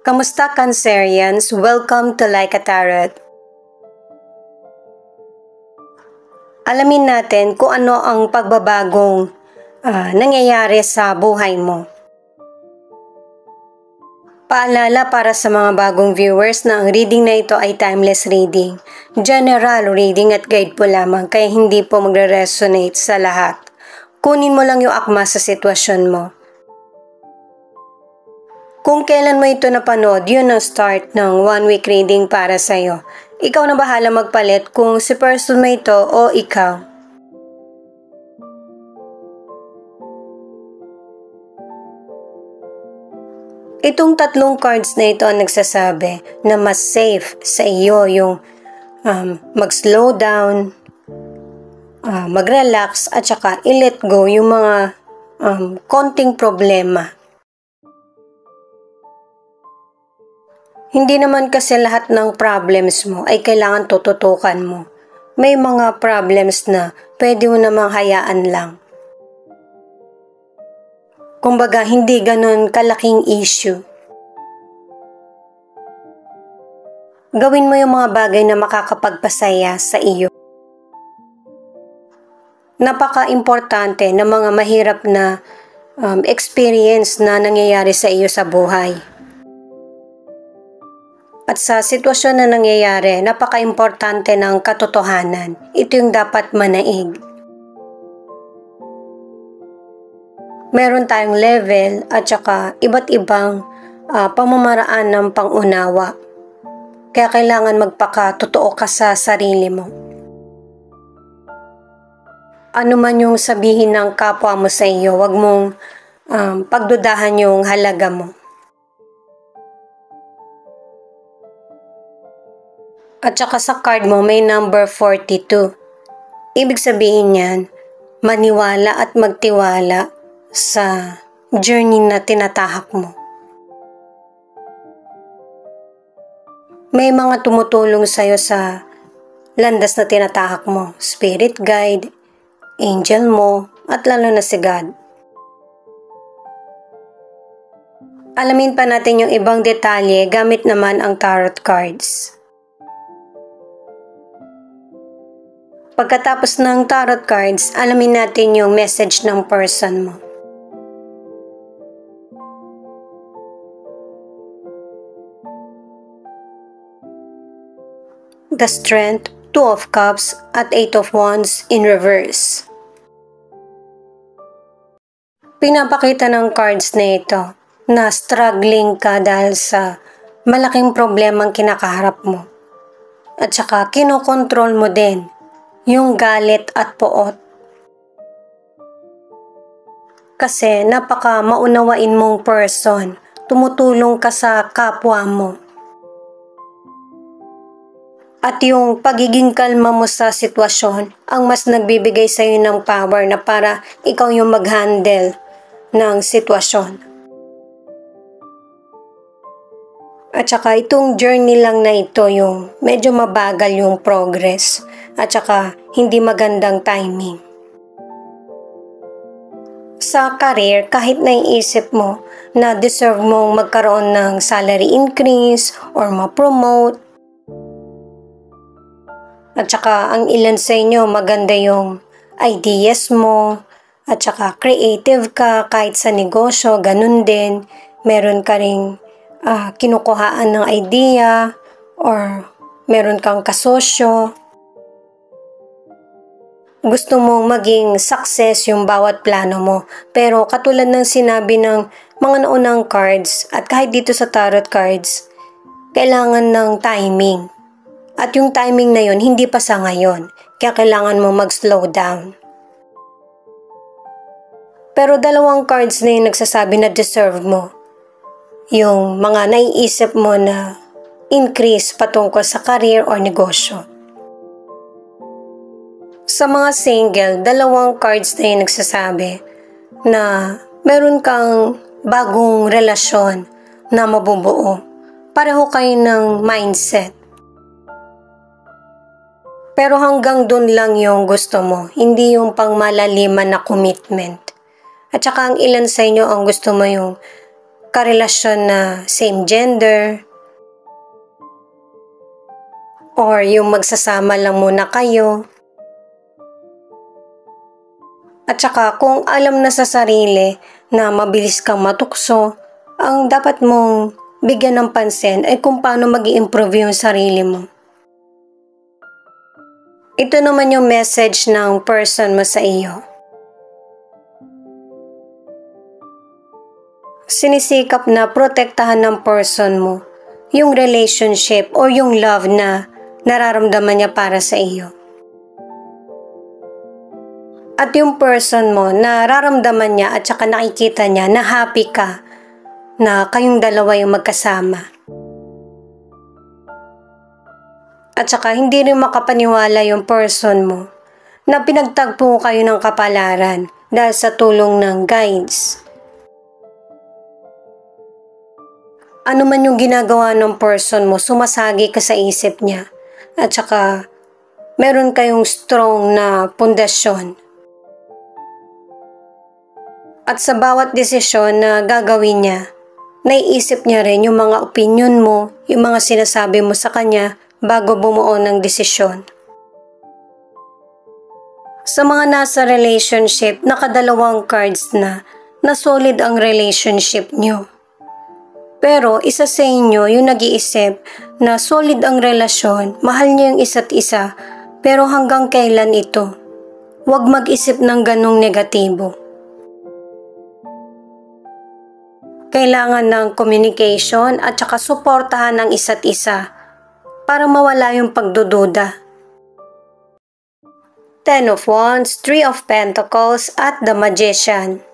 Kamusta Cancerians? Welcome to Like a Tarot. Alamin natin kung ano ang pagbabagong nangyayari sa buhay mo. Paalala para sa mga bagong viewers na ang reading na ito ay timeless reading. General reading at guide po lamang kaya hindi po magre-resonate sa lahat. Kunin mo lang yung akma sa sitwasyon mo. Kung kailan mo ito napanood, yun ang start ng 1 week reading para sa'yo. Ikaw na bahala magpalit kung si person mo ito o ikaw. Itong tatlong cards na ito ang nagsasabi na mas safe sa iyo yung mag-slow down, mag-relax at saka i-let go yung mga konting problema. Hindi naman kasi lahat ng problems mo ay kailangan tututukan mo. May mga problems na pwede mo namang hayaan lang. Kumbaga, hindi ganun kalaking issue. Gawin mo yung mga bagay na makakapagpasaya sa iyo. Napaka-importante na mga mahirap na experience na nangyayari sa iyo sa buhay. At sa sitwasyon na nangyayari, napaka-importante ng katotohanan. Ito yung dapat manaig. Meron tayong level at saka iba't ibang pamamaraan ng pangunawa. Kaya kailangan magpakatotoo ka sa sarili mo. Ano man yung sabihin ng kapwa mo sa iyo, wag mong pagdudahan yung halaga mo. At saka sa card mo may number 42. Ibig sabihin yan, maniwala at magtiwala sa journey na tinatahak mo. May mga tumutulong sa'yo sa landas na tinatahak mo. Spirit guide, angel mo, at lalo na si God. Alamin pa natin yung ibang detalye gamit naman ang tarot cards. Pagkatapos ng tarot cards, alamin natin yung message ng person mo. The Strength, 2 of Cups, at 8 of Wands in reverse. Pinapakita ng cards na ito na struggling ka dahil sa malaking problemang kinakaharap mo. At saka kinokontrol mo din yung galit at poot. Kasi napaka maunawain mong person, tumutulong ka sa kapwa mo. At yung pagiging kalma mo sa sitwasyon ang mas nagbibigay sa iyo ng power na para ikaw yung mag-handle ng sitwasyon. At saka itong journey lang na ito yung medyo mabagal yung progress at saka hindi magandang timing. Sa career, kahit naiisip mo na deserve mong magkaroon ng salary increase or ma-promote, at saka ang ilan sa inyo maganda yung ideas mo at saka creative ka kahit sa negosyo, ganun din. Meron ka ring kinukuhaan ng idea or meron kang kasosyo. Gusto mong maging success yung bawat plano mo. Pero katulad ng sinabi ng mga naunang cards at kahit dito sa tarot cards, kailangan ng timing. At yung timing na yun, hindi pa sa ngayon. Kaya kailangan mo mag-slow down. Pero dalawang cards na yung nagsasabi na deserve mo. Yung mga naiisip mo na increase patungkol sa career or negosyo. Sa mga single, dalawang cards na yung nagsasabi na meron kang bagong relasyon na mabubuo. Pareho kayo ng mindset. Pero hanggang dun lang yung gusto mo, hindi yung pangmalaliman na commitment. At saka ang ilan sa inyo ang gusto mo yung karelasyon na same gender, or yung magsasama lang muna kayo. At saka kung alam na sa sarili na mabilis kang matukso, ang dapat mong bigyan ng pansin ay kung paano mag-i-improve yung sarili mo. Ito naman yung message ng person mo sa iyo. Sinisikap na protektahan ng person mo yung relationship o yung love na nararamdaman niya para sa iyo. At yung person mo, nararamdaman niya at saka nakikita niya na happy ka na kayong dalawa yung magkasama. At saka hindi rin makapaniwala yung person mo na pinagtagpo kayo ng kapalaran dahil sa tulong ng guides. Ano man yung ginagawa ng person mo, sumasagi ka sa isip niya. At saka meron kayong strong na pundasyon. At sa bawat desisyon na gagawin niya, naiisip niya rin yung mga opinion mo, yung mga sinasabi mo sa kanya bago bumuo ng desisyon. Sa mga nasa relationship, nakadalawang cards na solid ang relationship niyo. Pero isa sa inyo yung nag-iisip na solid ang relasyon, mahal niyo yung isa't isa, pero hanggang kailan ito? Huwag mag-isip ng ganong negatibo. Kailangan ng communication at saka suportahan ng isa't isa para mawala yung pagdududa. Ten of Wands, Three of Pentacles at the Magician.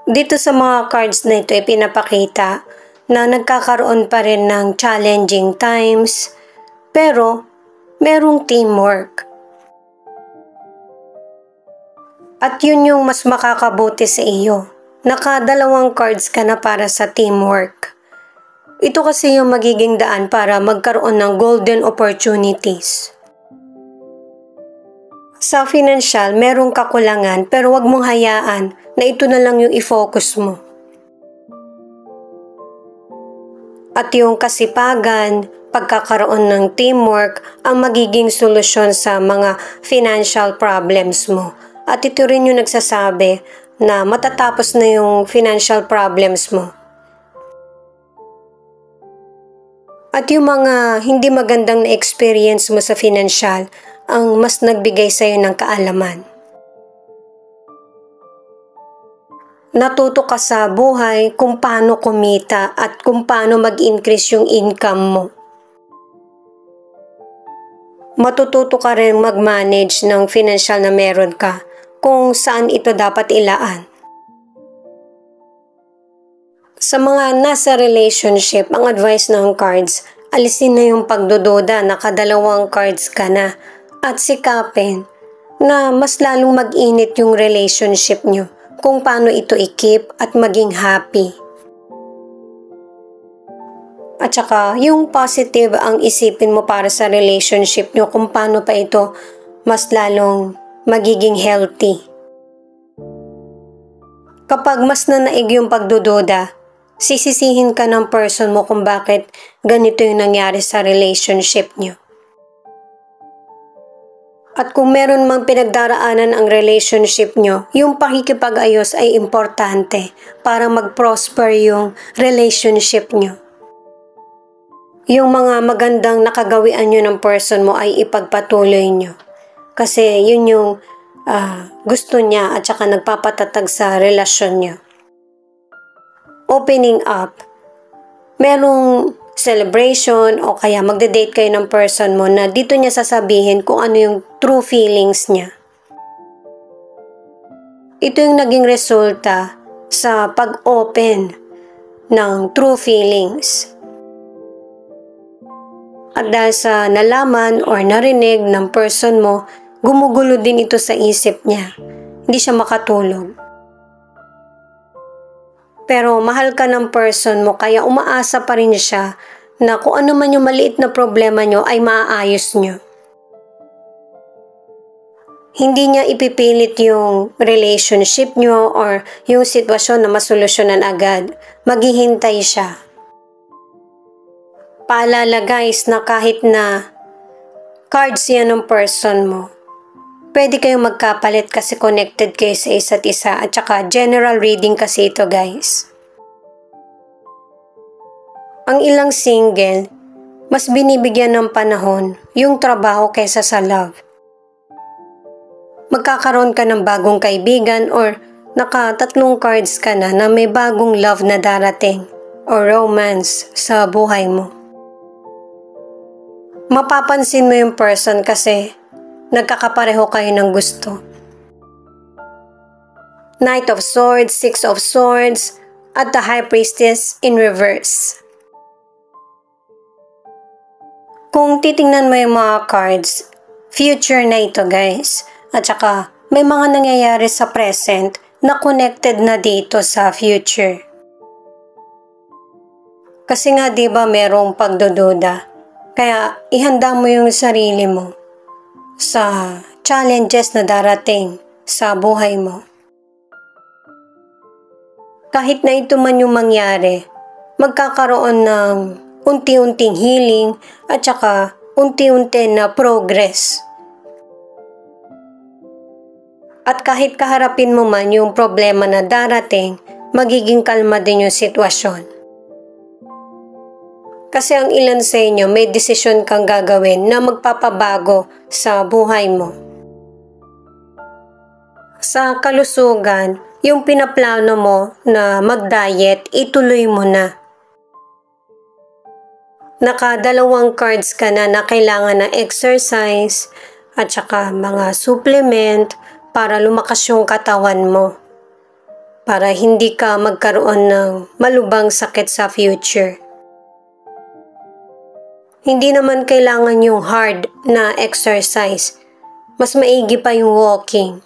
Dito sa mga cards na ito ay pinapakita na nagkakaroon pa rin ng challenging times, pero merong teamwork. At yun yung mas makakabuti sa iyo. Nakadalawang cards ka na para sa teamwork. Ito kasi yung magiging daan para magkaroon ng golden opportunities. Sa financial, merong kakulangan pero wag mong hayaan na ito na lang yung i-focus mo. At yung kasipagan, pagkakaroon ng teamwork ang magiging solusyon sa mga financial problems mo. At ito rin yung nagsasabi na matatapos na yung financial problems mo. At yung mga hindi magandang na experience mo sa financial ang mas nagbigay sa'yo ng kaalaman. Natuto ka sa buhay kung paano kumita at kung paano mag-increase yung income mo. Matututo ka rin mag-manage ng financial na meron ka kung saan ito dapat ilaan. Sa mga nasa relationship, ang advice ng cards, alisin na yung pagdududa, nakadalawang cards ka na at sikapin na mas lalong mag-init yung relationship nyo kung paano ito i-keep at maging happy. At saka yung positive ang isipin mo para sa relationship nyo kung paano pa ito mas lalong magiging healthy. Kapag mas nanaig yung pagdududa, sisisihin ka ng person mo kung bakit ganito yung nangyari sa relationship nyo. At kung meron mang pinagdaraanan ang relationship nyo, yung pakikipag-ayos ay importante para mag-prosper yung relationship nyo. Yung mga magandang nakagawian nyo ng person mo ay ipagpatuloy nyo. Kasi yun yung gusto niya at saka nagpapatatag sa relasyon nyo. Opening up, merong celebration o kaya magde-date kayo ng person mo na dito niya sasabihin kung ano yung true feelings niya. Ito yung naging resulta sa pag-open ng true feelings. At dahil sa nalaman or narinig ng person mo, gumugulo din ito sa isip niya. Hindi siya makatulog. Pero mahal ka ng person mo kaya umaasa pa rin siya na kung ano man yung maliit na problema nyo ay maaayos nyo. Hindi niya ipipilit yung relationship nyo or yung sitwasyon na masolusyonan agad. Maghihintay siya. Paalala guys na kahit na cards yan ng person mo, pwede kayong magkapalit kasi connected kayo sa isa't isa at saka general reading kasi ito guys. Ang ilang single, mas binibigyan ng panahon yung trabaho kaysa sa love. Magkakaroon ka ng bagong kaibigan or nakatatlong cards ka na may bagong love na darating or romance sa buhay mo. Mapapansin mo yung person kasi nagkakapareho kayo ng gusto. Knight of Swords, Six of Swords, at the High Priestess in reverse. Kung titingnan mo yung mga cards, future na ito guys. At saka may mga nangyayari sa present na connected na dito sa future. Kasi nga 'di ba merong pagdududa. Kaya ihanda mo yung sarili mo sa challenges na darating sa buhay mo. Kahit na ito man yung mangyari, magkakaroon ng unti-unting healing at saka unti-unti na progress. At kahit kaharapin mo man yung problema na darating, magiging kalma din yung sitwasyon. Kasi ang ilan sa inyo may desisyon kang gagawin na magpapabago sa buhay mo. Sa kalusugan, yung pinaplano mo na mag-diet, ituloy mo na. Nakadalawang cards ka na kailangan ng exercise at saka mga supplement para lumakas yung katawan mo. Para hindi ka magkaroon ng malubhang sakit sa future. Hindi naman kailangan yung hard na exercise. Mas maigi pa yung walking.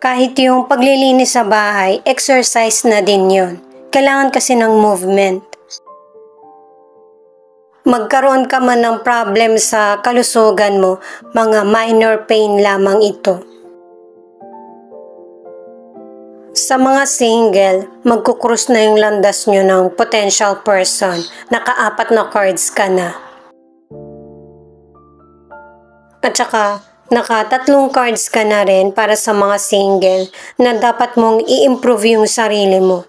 Kahit yung paglilinis sa bahay, exercise na din yun. Kailangan kasi ng movement. Magkaroon ka man ng problem sa kalusugan mo, mga minor pain lamang ito. Sa mga single, magkukrus na yung landas nyo ng potential person. Naka-4 na cards ka na. At saka, naka-3 cards ka na rin para sa mga single na dapat mong i-improve yung sarili mo.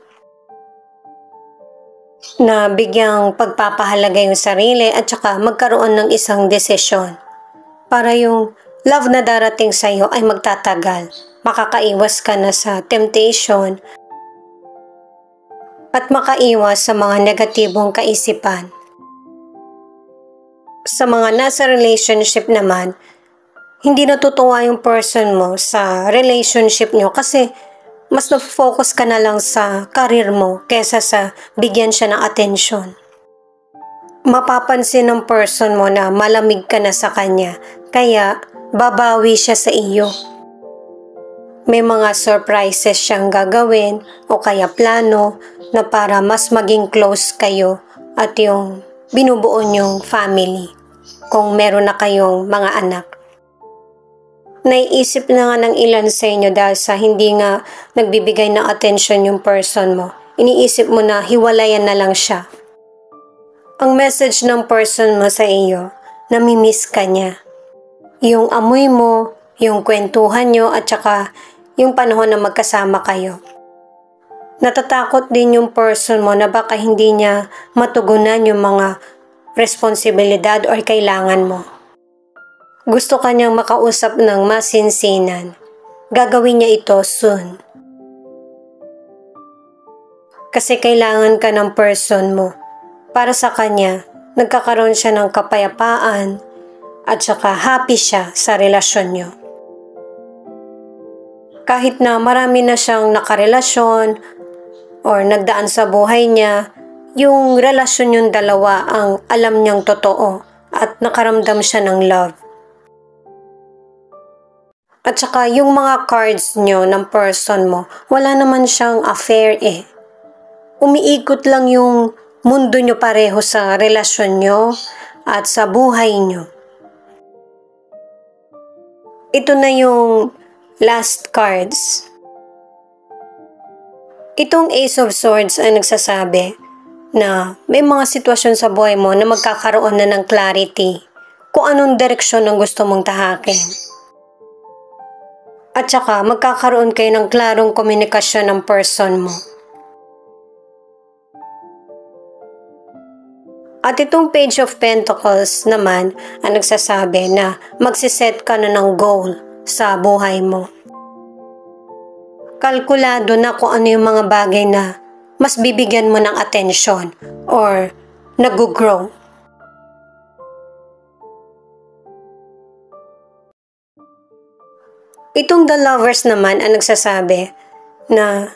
Na bigyang pagpapahalaga yung sarili at saka magkaroon ng isang desisyon. Para yung love na darating sa'yo ay magtatagal. Makakaiwas ka na sa temptation at makaiwas sa mga negatibong kaisipan. Sa mga nasa relationship naman, hindi natutuwa yung person mo sa relationship nyo kasi mas na-focus ka na lang sa career mo kesa sa bigyan siya ng atensyon. Mapapansin ng person mo na malamig ka na sa kanya, kaya babawi siya sa iyo. May mga surprises siyang gagawin o kaya plano na para mas maging close kayo at yung binubuo niyong family kung meron na kayong mga anak. Naiisip na nga ng ilan sa inyo dahil sa hindi nga nagbibigay ng attention yung person mo. Iniisip mo na hiwalayan na lang siya. Ang message ng person mo sa iyo, namimiss ka niya. Yung amoy mo, yung kwentuhan nyo at saka yung panahon na magkasama kayo. Natatakot din yung person mo na baka hindi niya matugunan yung mga responsibilidad o kailangan mo. Gusto ka niyang makausap ng masinsinan. Gagawin niya ito soon. Kasi kailangan ka ng person mo. Para sa kanya, nagkakaroon siya ng kapayapaan at saka happy siya sa relasyon niyo. Kahit na marami na siyang nakarelasyon or nagdaan sa buhay niya, yung relasyon yung dalawa ang alam niyang totoo at nakaramdam siya ng love. At saka yung mga cards niyo ng person mo, wala naman siyang affair eh. Umiikot lang yung mundo niyo pareho sa relasyon niyo at sa buhay niyo. ito na yung last cards. Itong Ace of Swords ay nagsasabi na may mga sitwasyon sa buhay mo na magkakaroon na ng clarity kung anong direksyon ang gusto mong tahakin. At saka magkakaroon kayo ng klarong komunikasyon ng person mo. At itong Page of Pentacles naman ang nagsasabi na magsiset ka na ng goal sa buhay mo. Kalkulado na kung ano yung mga bagay na mas bibigyan mo ng atensyon or nag-grow. Itong The Lovers naman ang nagsasabi na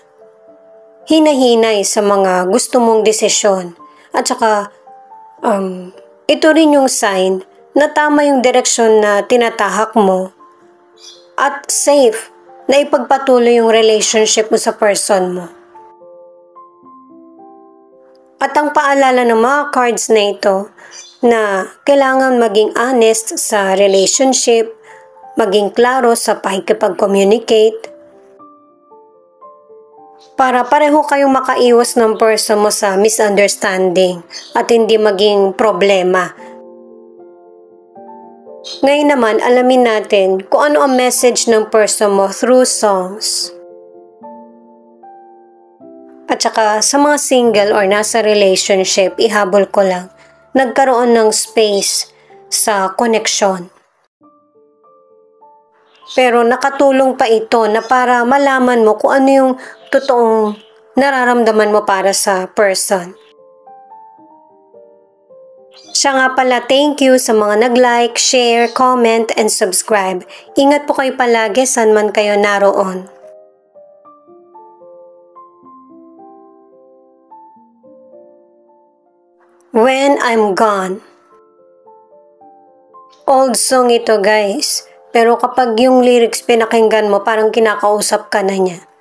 hinahinay sa mga gusto mong desisyon at saka ito rin yung sign na tama yung direksyon na tinatahak mo at safe na ipagpatuloy yung relationship mo sa person mo. At ang paalala ng mga cards na ito na kailangan maging honest sa relationship, maging klaro sa pakikipag-communicate para pareho kayong makaiwas ng person mo sa misunderstanding at hindi maging problema. Ngayon naman, alamin natin kung ano ang message ng person mo through songs. At saka sa mga single or nasa relationship, ihabol ko lang, nagkaroon ng space sa connection. Pero nakatulong pa ito na para malaman mo kung ano yung totoong nararamdaman mo para sa person. Siya nga pala, thank you sa mga nag-like, share, comment, and subscribe. Ingat po kayo palagi saan man kayo naroon. When I'm Gone. Old song ito guys, pero kapag yung lyrics pinakinggan mo parang kinakausap ka na niya.